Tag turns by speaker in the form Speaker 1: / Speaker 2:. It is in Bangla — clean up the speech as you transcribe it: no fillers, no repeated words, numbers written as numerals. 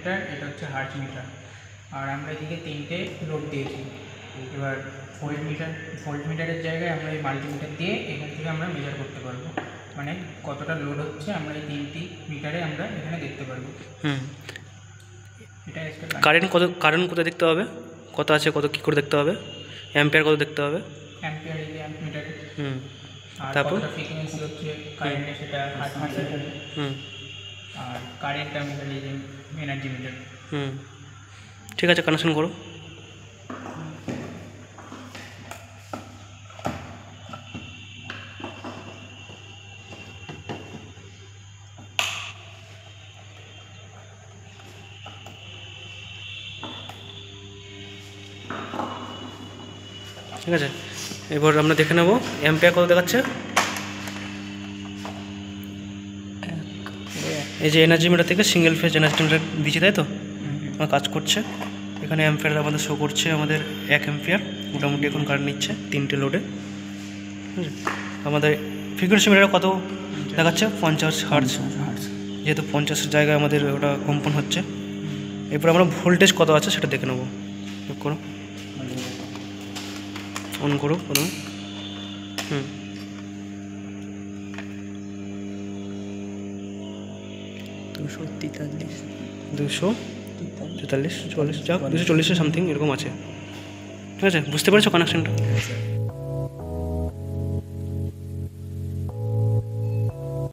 Speaker 1: মিটার, এটা হচ্ছে হার্জ মিটার। আর আমরা এদিকে 3টে লোড দিয়েছি। এবার ভোল্ট মিটারের জায়গায় আমরা এই মাল্টিমিটার দিয়ে এখান থেকে আমরা মেজার করতে পারবো, মানে কতটা লোড হচ্ছে আমরা এই 3টি মিটারে আমরা এখানে দেখতে পারবো। এটা
Speaker 2: কারেন্ট কোথায় দেখতে হবে, কত আছে, কত কী করে দেখতে হবে, অ্যাম্পিয়ার কত দেখতে হবে,
Speaker 1: অ্যাম্পিয়ার এই অ্যাম্পমিটারে। আর
Speaker 2: তারপর
Speaker 1: কতটা ফ্রিকোয়েন্সি হচ্ছে কারেন্টে সেটা হার্জ মিটারে। আর কারেন্ট মিটার এই যে এনার্জি মিটার।
Speaker 2: ঠিক আছে, কানেকশন করো। ঠিক আছে, এবার আমরা দেখে নেব অ্যাম্পিয়ার কত দেখাচ্ছে। এই যে এনার্জি মিটার থেকে সিঙ্গেল ফেজ এনার্জি মিটার দিয়েছি, তাই তো আমার কাজ করছে। এখানে অ্যাম্পিয়ার আমাদের শো করছে, আমাদের 1 অ্যাম্পিয়ার মোটামুটি এখন কারেন্ট নিচ্ছে 3টে লোডে। ঠিক আছে, আমাদের ফ্রিকোয়েন্সি মিটারে কত দেখাচ্ছে 50 হার্জ, যেহেতু 50 জায়গায় আমাদের ওটা কম্পন হচ্ছে। এরপর আমরা ভোল্টেজ কত আছে সেটা দেখে নেবো। করো, অন করো প্রথমে।
Speaker 3: 243
Speaker 2: 243 40 যাক 240 সামথিং এরকম আছে। ঠিক আছে, বুঝতে পেরেছো কানেকশনটা?